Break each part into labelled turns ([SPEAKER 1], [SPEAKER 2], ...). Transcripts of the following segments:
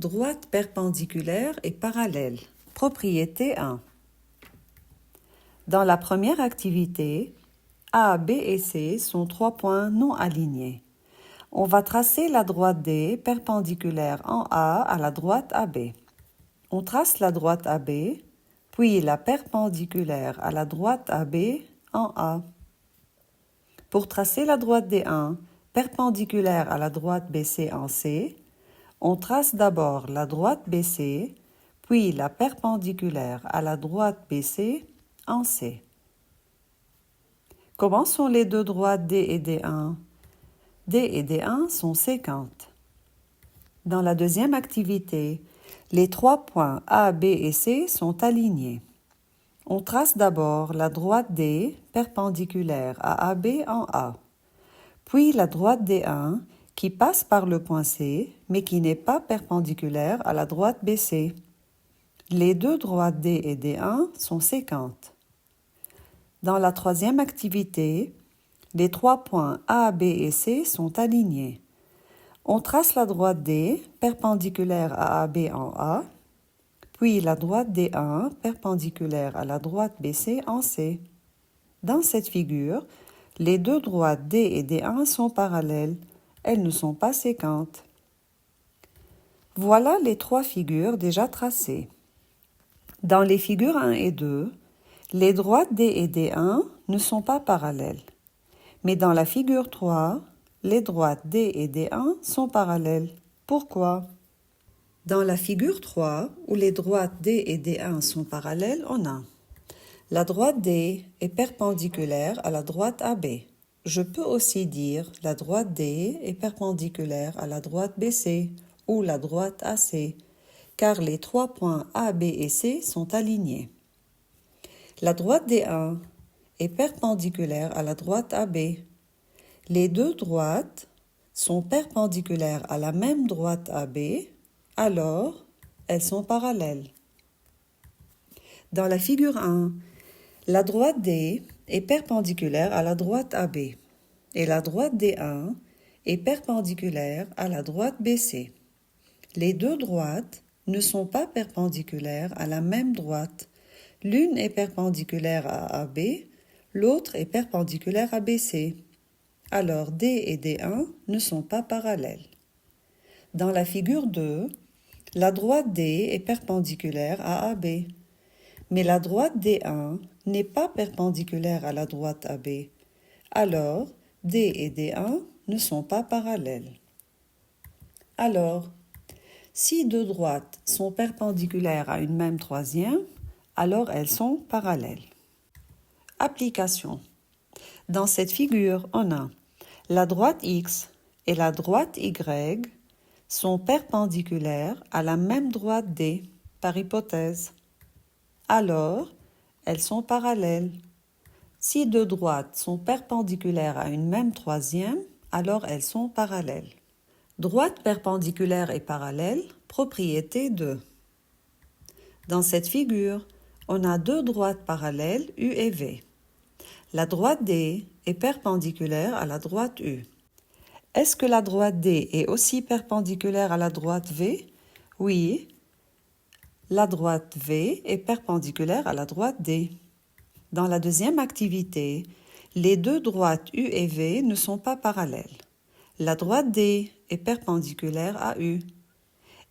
[SPEAKER 1] Droite perpendiculaire et parallèle. Propriété 1. Dans la première activité, A, B et C sont 3 points non alignés. On va tracer la droite D perpendiculaire en A à la droite AB. On trace la droite AB, puis la perpendiculaire à la droite AB en A. Pour tracer la droite D1 perpendiculaire à la droite BC en C, on trace d'abord la droite BC, puis la perpendiculaire à la droite BC en C. Comment sont les deux droites D et D1? D et D1 sont séquentes. Dans la deuxième activité, les 3 points A, B et C sont alignés. On trace d'abord la droite D perpendiculaire à AB en A, puis la droite D1 qui passe par le point C, mais qui n'est pas perpendiculaire à la droite BC. Les deux droites D et D1 sont séquentes. Dans la troisième activité, les 3 points A, B et C sont alignés. On trace la droite D perpendiculaire à AB en A, puis la droite D1 perpendiculaire à la droite BC en C. Dans cette figure, les deux droites D et D1 sont parallèles. Elles ne sont pas séquentes. Voilà les 3 figures déjà tracées. Dans les figures 1 et 2, les droites D et D1 ne sont pas parallèles. Mais dans la figure 3, les droites D et D1 sont parallèles. Pourquoi? Dans la figure 3, où les droites D et D1 sont parallèles, on a la droite D est perpendiculaire à la droite AB. Je peux aussi dire la droite D est perpendiculaire à la droite BC ou la droite AC, car les 3 points A, B et C sont alignés. La droite D1 est perpendiculaire à la droite AB. Les deux droites sont perpendiculaires à la même droite AB, alors elles sont parallèles. Dans la figure 1, la droite D est perpendiculaire à la droite AB et la droite D1 est perpendiculaire à la droite BC. Les deux droites ne sont pas perpendiculaires à la même droite. L'une est perpendiculaire à AB, l'autre est perpendiculaire à BC. Alors D et D1 ne sont pas parallèles. Dans la figure 2, la droite D est perpendiculaire à AB, mais la droite D1 n'est pas perpendiculaire à la droite AB. Alors, D et D1 ne sont pas parallèles. Alors, si deux droites sont perpendiculaires à une même troisième, alors elles sont parallèles. Application. Dans cette figure, on a la droite X et la droite Y sont perpendiculaires à la même droite D, par hypothèse. Alors, elles sont parallèles. Si deux droites sont perpendiculaires à une même troisième, alors elles sont parallèles. Droite perpendiculaire et parallèle, propriété 2. Dans cette figure, on a deux droites parallèles U et V. La droite D est perpendiculaire à la droite U. Est-ce que la droite D est aussi perpendiculaire à la droite V? Oui. La droite V est perpendiculaire à la droite D. Dans la deuxième activité, les deux droites U et V ne sont pas parallèles. La droite D est perpendiculaire à U.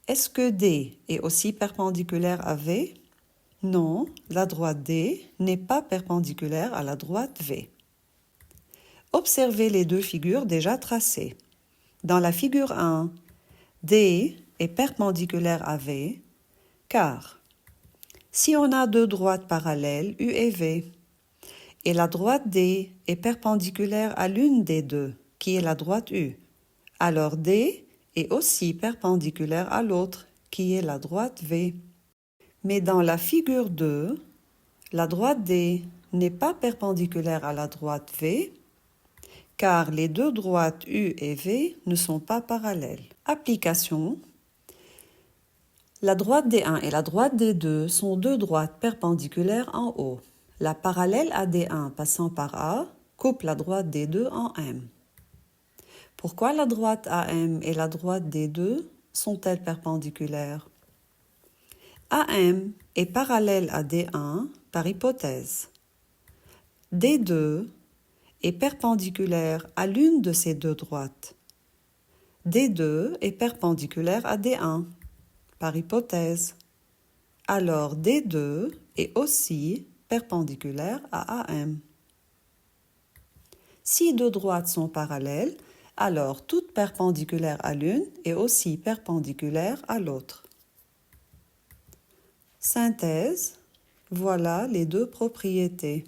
[SPEAKER 1] Est-ce que D est aussi perpendiculaire à V? Non, la droite D n'est pas perpendiculaire à la droite V. Observez les deux figures déjà tracées. Dans la figure 1, D est perpendiculaire à V, car si on a deux droites parallèles, U et V, et la droite D est perpendiculaire à l'une des deux, qui est la droite U, alors D est aussi perpendiculaire à l'autre, qui est la droite V. Mais dans la figure 2, la droite D n'est pas perpendiculaire à la droite V, car les deux droites U et V ne sont pas parallèles. Application. La droite D1 et la droite D2 sont deux droites perpendiculaires en haut. La parallèle à D1 passant par A coupe la droite D2 en M. Pourquoi la droite AM et la droite D2 sont-elles perpendiculaires? AM est parallèle à D1 par hypothèse. D2 est perpendiculaire à l'une de ces deux droites. D2 est perpendiculaire à D1 par hypothèse. Alors D2 est aussi perpendiculaire à AM. Si deux droites sont parallèles, alors toute perpendiculaire à l'une est aussi perpendiculaire à l'autre. Synthèse, voilà les deux propriétés.